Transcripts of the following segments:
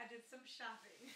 I did some shopping.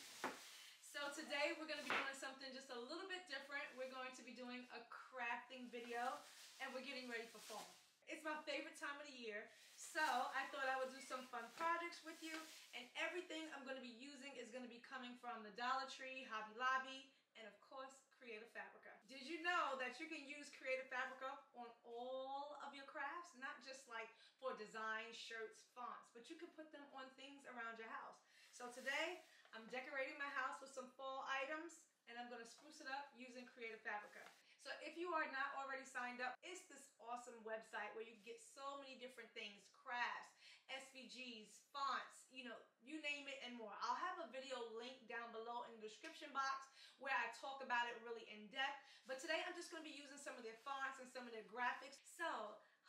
So today we're going to be doing something just a little bit different. We're going to be doing a crafting video and we're getting ready for fall. It's my favorite time of the year, so I thought I would do some fun projects with you, and everything I'm going to be using is going to be coming from the Dollar Tree, Hobby Lobby, and of course, Creative Fabrica. Did you know that you can use Creative Fabrica on all of your crafts? Not just like for design, shirts, fonts, but you can put them on things around your house. So today, I'm decorating my house with some fall items, and I'm going to spruce it up using Creative Fabrica. So if you are not already signed up, it's this awesome website where you get so many different things, crafts, SVGs, fonts, you name it and more. I'll have a video link down below in the description box where I talk about it really in depth. But today I'm just going to be using some of their fonts and some of their graphics. So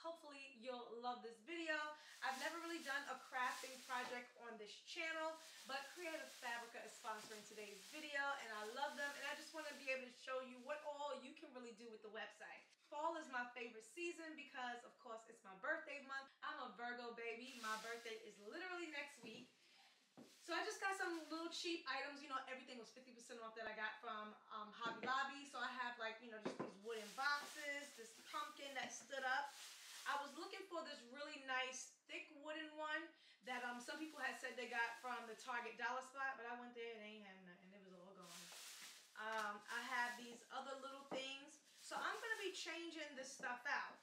hopefully you'll love this video. I've never really done a crafting project on this channel, but Creative Fabrica is sponsoring today's video and I love them, and I just want to be able to show you what all you can really do with the website. Fall is my favorite season because of course it's my birthday month. I'm a Virgo baby. My birthday is literally next week. So I just got some little cheap items. Everything was 50% off that I got from Hobby Lobby. So I have just these wooden boxes, this pumpkin that stood up. I was looking for this really nice thick wooden one that some people had said they got from the Target dollar spot, but I went there and they ain't have nothing. It was all gone. I have these other little things. So I'm going to be changing this stuff out.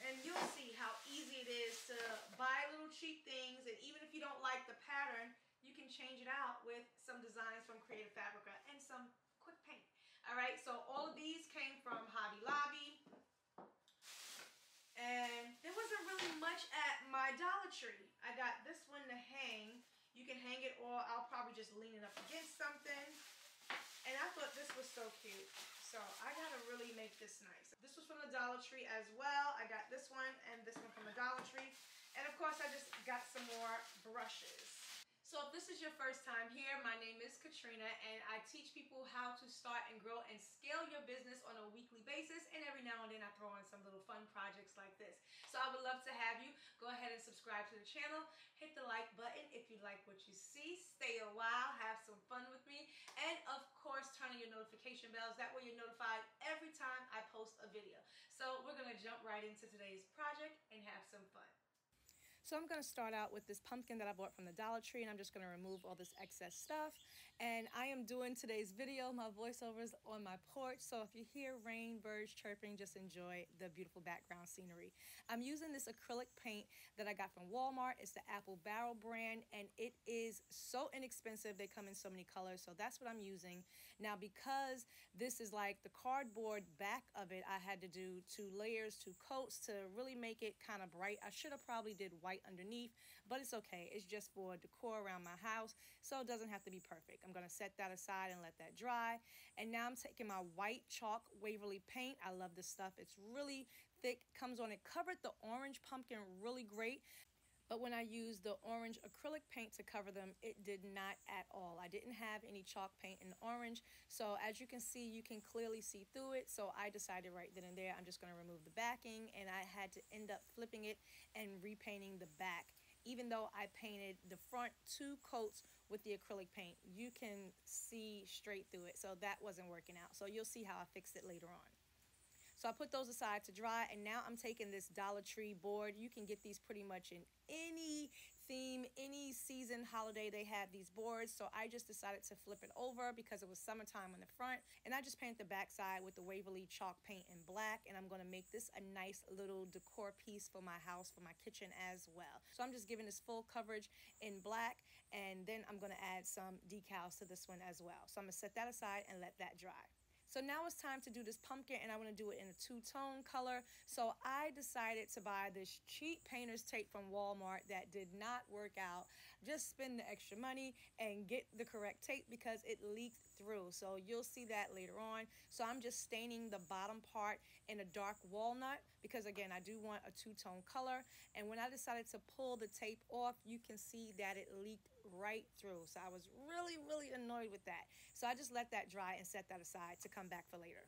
And you'll see how easy it is to buy little cheap things. And even if you don't like the pattern, you can change it out with some designs from Creative Fabrica and some quick paint. All right, so all of these came from Hobby Lobby. And there wasn't really much at my Dollar Tree. I got this one to hang. You can hang it, or I'll probably just lean it up against something. And I thought this was so cute. So I gotta really make this nice. This was from the Dollar Tree as well. I got this one and this one from the Dollar Tree. And of course I just got some more brushes. So if this is your first time here, my name is Katrina and I teach people how to start and grow and scale your business on a weekly basis, and every now and then I throw in some little fun projects like this. So I would love to have you go ahead and subscribe to the channel, hit the like button if you like what you see, stay a while, have some fun with me, and of course turn on your notification bells. That way you're notified every time I post a video. So we're going to jump right into today's project and have some fun. So I'm going to start out with this pumpkin that I bought from the Dollar Tree, and I'm just going to remove all this excess stuff. And I am doing today's video, my voiceovers on my porch, so if you hear rain, birds chirping, just enjoy the beautiful background scenery. I'm using this acrylic paint that I got from Walmart. It's the Apple Barrel brand, and it is so inexpensive. They come in so many colors, so that's what I'm using. Now, because this is like the cardboard back of it, I had to do 2 layers, 2 coats to really make it kind of bright. I should have probably did white underneath, but it's okay. It's just for decor around my house, so it doesn't have to be perfect. I'm going to set that aside and let that dry. And now I'm taking my white chalk Waverly paint. I love this stuff. It's really thick, comes on. It covered the orange pumpkin really great, but when I used the orange acrylic paint to cover them, it did not at all. I didn't have any chalk paint in orange, so as you can see, you can clearly see through it. So I decided right then and there I'm just going to remove the backing, and I had to end up flipping it and repainting the back. Even though I painted the front 2 coats with the acrylic paint, you can see straight through it, so that wasn't working out. So you'll see how I fixed it later on. So I put those aside to dry, and now I'm taking this Dollar Tree board. You can get these pretty much in any theme, any season, holiday. They have these boards. So I just decided to flip it over because it was summertime on the front, and I just painted the back side with the Waverly chalk paint in black, and I'm going to make this a nice little decor piece for my house, for my kitchen as well. So I'm just giving this full coverage in black, and then I'm going to add some decals to this one as well. So I'm going to set that aside and let that dry. So now it's time to do this pumpkin, and I want to do it in a 2-tone color. So I decided to buy this cheap painter's tape from Walmart that did not work out. Just spend the extra money and get the correct tape because it leaked through. So you'll see that later on. So I'm just staining the bottom part in a dark walnut because, again, I do want a 2-tone color. And when I decided to pull the tape off, you can see that it leaked right through. So I was really annoyed with that. So I just let that dry and set that aside to come back for later.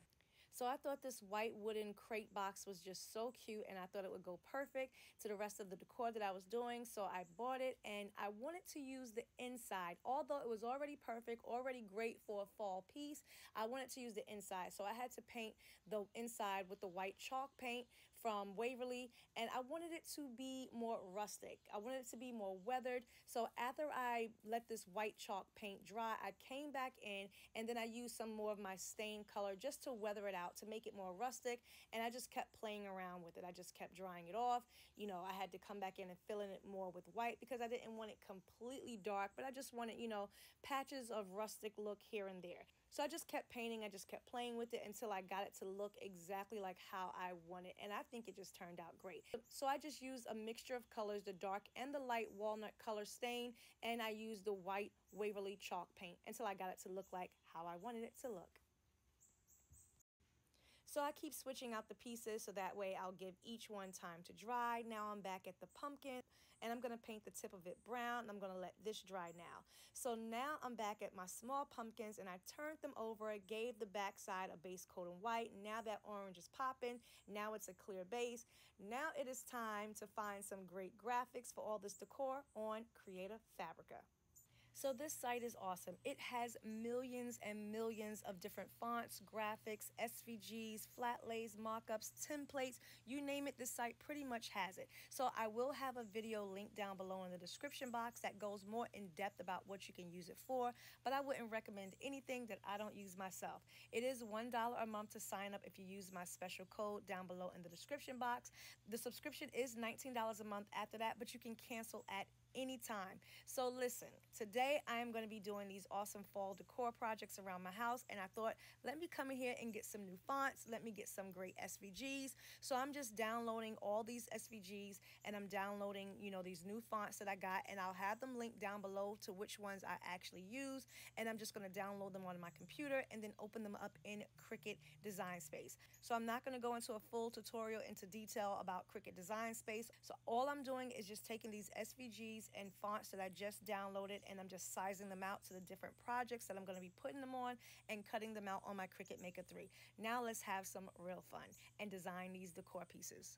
So I thought this white wooden crate box was just so cute, and I thought it would go perfect to the rest of the decor that I was doing. So I bought it, and I wanted to use the inside. Although it was already perfect, already great for a fall piece, I wanted to use the inside. So I had to paint the inside with the white chalk paint from Waverly, and I wanted it to be more rustic. I wanted it to be more weathered. So after I let this white chalk paint dry, I came back in, and then I used some more of my stain color just to weather it out, to make it more rustic, and I just kept playing around with it. I just kept drying it off. You know, I had to come back in and fill in it more with white because I didn't want it completely dark, but I just wanted, you know, patches of rustic look here and there. So I just kept painting, I just kept playing with it until I got it to look exactly like how I wanted, and I think it just turned out great. So I just used a mixture of colors, the dark and the light walnut color stain, and I used the white Waverly chalk paint until I got it to look like how I wanted it to look. So I keep switching out the pieces so that way I'll give each one time to dry. Now I'm back at the pumpkin, and I'm going to paint the tip of it brown, and I'm going to let this dry now. So now I'm back at my small pumpkins, and I turned them over, gave the back side a base coat in white. Now that orange is popping. Now it's a clear base. Now it is time to find some great graphics for all this decor on Creative Fabrica. So this site is awesome. It has millions and millions of different fonts, graphics, SVGs, flat lays, mockups, templates, you name it, this site pretty much has it. So I will have a video linked down below in the description box that goes more in depth about what you can use it for, but I wouldn't recommend anything that I don't use myself. It is $1 a month to sign up if you use my special code down below in the description box. The subscription is $19 a month after that, but you can cancel at anytime. So listen, today I am going to be doing these awesome fall decor projects around my house, and I thought, let me come in here and get some new fonts, let me get some great SVGs. So I'm just downloading all these SVGs, and I'm downloading, you know, these new fonts that I got, and I'll have them linked down below to which ones I actually use, and I'm just going to download them on my computer and then open them up in Cricut Design Space. So I'm not going to go into a full tutorial into detail about Cricut Design Space. So all I'm doing is just taking these SVGs and fonts that I just downloaded, and I'm just sizing them out to the different projects that I'm going to be putting them on and cutting them out on my Cricut Maker 3. Now let's have some real fun and design these decor pieces.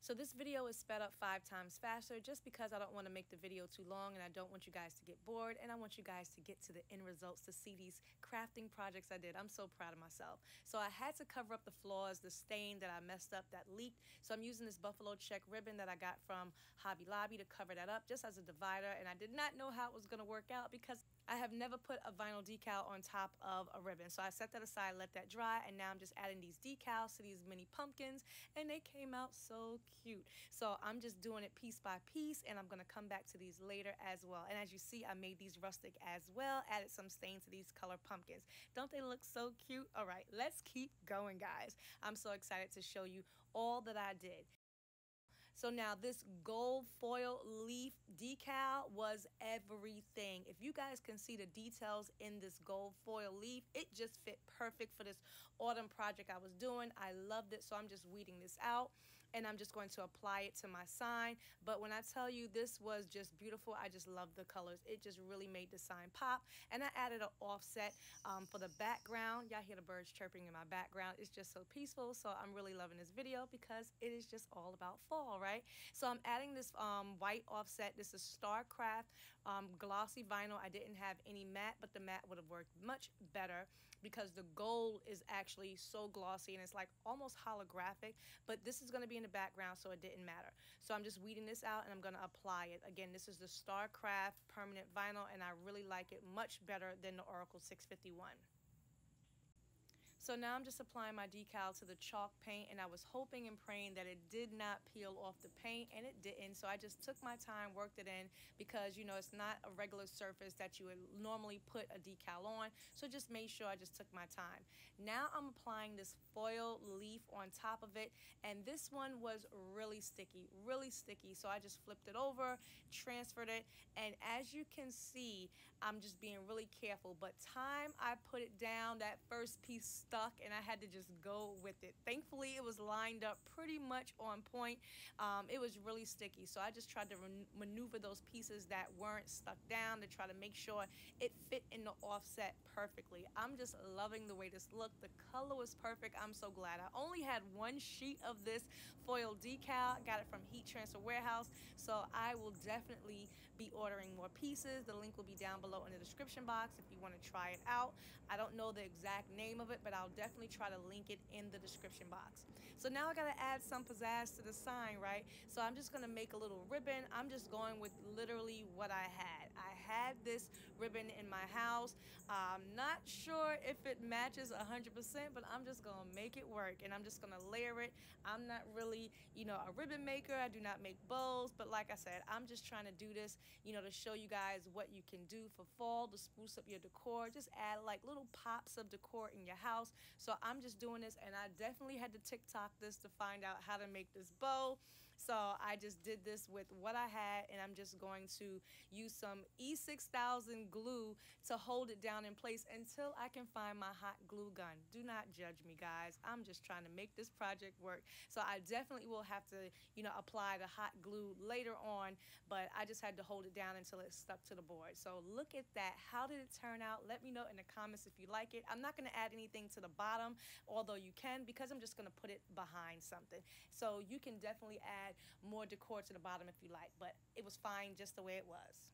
So this video is sped up 5 times faster just because I don't want to make the video too long, and I don't want you guys to get bored, and I want you guys to get to the end results to see these crafting projects I did. I'm so proud of myself. So I had to cover up the flaws, the stain that I messed up, that leaked. So I'm using this buffalo check ribbon that I got from Hobby Lobby to cover that up just as a divider, and I did not know how it was going to work out because I have never put a vinyl decal on top of a ribbon. So I set that aside, let that dry, and now I'm just adding these decals to these mini pumpkins, and they came out so cute. So I'm just doing it piece by piece, and I'm going to come back to these later as well. And as you see, I made these rustic as well, added some stain to these color pumpkins. Don't they look so cute? All right, let's keep going, guys. I'm so excited to show you all that I did. So now this gold foil leaf decal was everything. If you guys can see the details in this gold foil leaf, it just fit perfect for this autumn project I was doing. I loved it, so I'm just weeding this out, and I'm just going to apply it to my sign. But when I tell you this was just beautiful, I just love the colors. It just really made the sign pop. And I added an offset for the background. Y'all hear the birds chirping in my background. It's just so peaceful. So I'm really loving this video because it is just all about fall, right? So I'm adding this white offset. This is Starcraft glossy vinyl. I didn't have any matte, but the matte would have worked much better because the gold is actually so glossy and it's like almost holographic, but this is going to be in the background, so it didn't matter. So I'm just weeding this out, and I'm going to apply it. Again, this is the Starcraft permanent vinyl, and I really like it much better than the Oracle 651. So now I'm just applying my decal to the chalk paint, and I was hoping and praying that it did not peel off the paint, and it didn't. So I just took my time, worked it in, because, you know, it's not a regular surface that you would normally put a decal on. So just made sure I just took my time. Now I'm applying this foil leaf on top of it, and this one was really sticky, really sticky. So I just flipped it over, transferred it, and as you can see, I'm just being really careful. But time I put it down, that first piece stuck stuck and I had to just go with it. Thankfully, it was lined up pretty much on point. It was really sticky, so I just tried to maneuver those pieces that weren't stuck down to try to make sure it fit in the offset perfectly. I'm just loving the way this looked. The color was perfect. I'm so glad. I only had one sheet of this foil decal. I got it from Heat Transfer Warehouse, so I will definitely be ordering more pieces. The link will be down below in the description box if you want to try it out. I don't know the exact name of it, but I'll definitely try to link it in the description box. So now I got to add some pizzazz to the sign, right? So I'm just going to make a little ribbon. I'm just going with literally what I had. I had this ribbon in my house. I'm not sure if it matches 100%, but I'm just going to make it work, and I'm just going to layer it. I'm not really, a ribbon maker. I do not make bows, but like I said, I'm just trying to do this, to show you guys what you can do for fall to spruce up your decor. Just add like little pops of decor in your house. So I'm just doing this, and I definitely had to TikTok this to find out how to make this bow. So I just did this with what I had, and I'm just going to use some E6000 glue to hold it down in place until I can find my hot glue gun. Do not judge me, guys. I'm just trying to make this project work. So I definitely will have to, apply the hot glue later on, but I just had to hold it down until it stuck to the board. So look at that. How did it turn out? Let me know in the comments if you like it. I'm not going to add anything to the bottom, although you can, because I'm just going to put it behind something. So you can definitely add more decor to the bottom if you like, but it was fine just the way it was.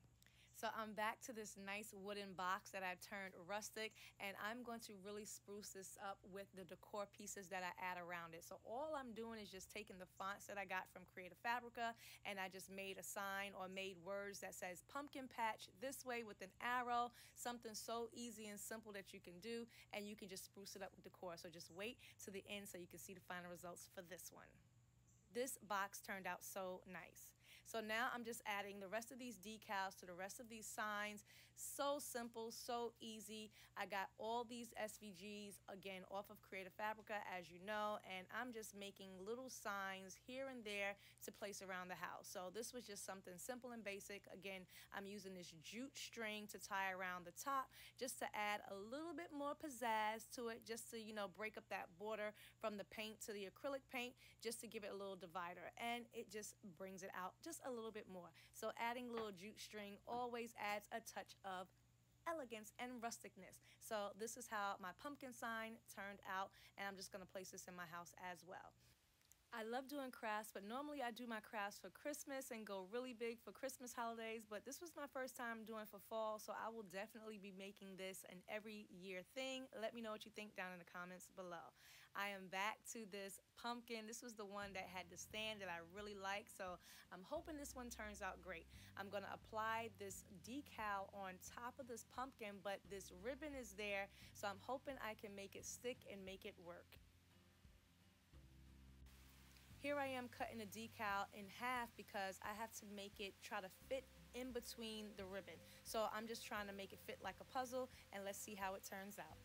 So I'm back to this nice wooden box that I've turned rustic, and I'm going to really spruce this up with the decor pieces that I add around it. So all I'm doing is just taking the fonts that I got from Fabrica, and I just made a sign or made words that says pumpkin patch this way with an arrow, something so easy and simple that you can do, and you can just spruce it up with decor. So just wait to the end so you can see the final results for this one. This box turned out so nice. So now I'm just adding the rest of these decals to the rest of these signs. So simple, so easy. I got all these SVGs, again, off of Fabrica, as you know, and I'm just making little signs here and there to place around the house. So this was just something simple and basic. Again, I'm using this jute string to tie around the top just to add a little bit more pizzazz to it, just to, break up that border from the paint to the acrylic paint, just to give it a little divider, and it just brings it out just a little bit more. So adding a little jute string always adds a touch of elegance and rusticness. So this is how my pumpkin sign turned out, and I'm just going to place this in my house as well. I love doing crafts, but normally I do my crafts for Christmas and go really big for Christmas holidays, but this was my first time doing for fall, so I will definitely be making this an every year thing. Let me know what you think down in the comments below. I am back to this pumpkin. This was the one that had the stand that I really like, so I'm hoping this one turns out great. I'm going to apply this decal on top of this pumpkin, but this ribbon is there, so I'm hoping I can make it stick and make it work. Here I am cutting the decal in half because I have to make it try to fit in between the ribbon. So I'm just trying to make it fit like a puzzle, and let's see how it turns out.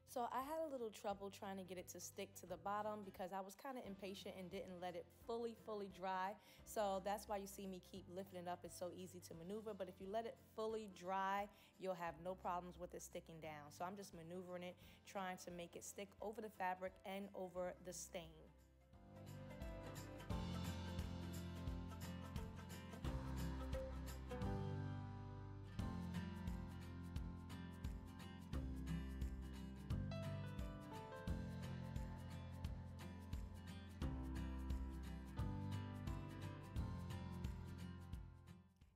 So I had a little trouble trying to get it to stick to the bottom because I was kind of impatient and didn't let it fully dry. So that's why you see me keep lifting it up. It's so easy to maneuver, but if you let it fully dry, you'll have no problems with it sticking down. So I'm just maneuvering it, trying to make it stick over the fabric and over the stain.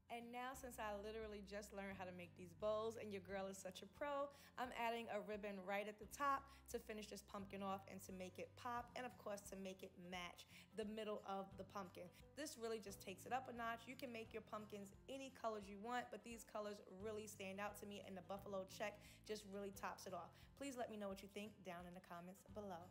And now, since I literally just learned how to make these bows and your girl is such a pro, I'm adding a ribbon right at the top to finish this pumpkin off and to make it pop, and of course to make it match the middle of the pumpkin. This really just takes it up a notch. You can make your pumpkins any colors you want, but these colors really stand out to me, and the buffalo check just really tops it off. Please let me know what you think down in the comments below.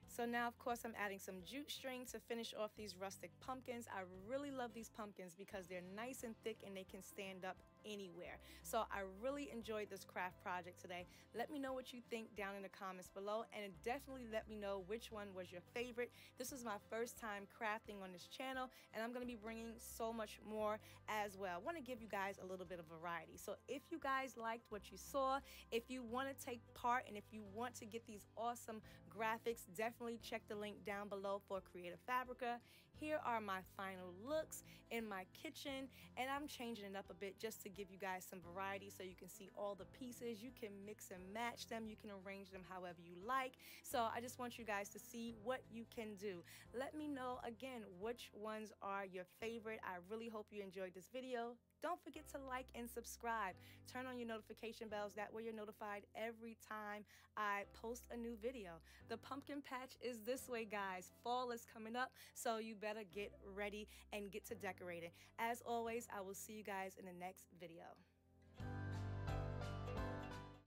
So now, of course, I'm adding some jute string to finish off these rustic pumpkins. I really love these pumpkins because they're nice and thick and they can stand up anywhere. So I really enjoyed this craft project today. Let me know what you think down in the comments below, and definitely let me know which one was your favorite. This is my first time crafting on this channel, and I'm going to be bringing so much more as well. I want to give you guys a little bit of variety. So if you guys liked what you saw, if you want to take part, and if you want to get these awesome graphics, definitely check the link down below for Creative Fabrica. Here are my final looks in my kitchen, and I'm changing it up a bit just to give you guys some variety so you can see all the pieces. You can mix and match them. You can arrange them however you like. So I just want you guys to see what you can do. Let me know again which ones are your favorite. I really hope you enjoyed this video. Don't forget to like and subscribe. Turn on your notification bells. That way you're notified every time I post a new video. The pumpkin patch is this way, guys. Fall is coming up, so you better get ready and get to decorating. As always, I will see you guys in the next video.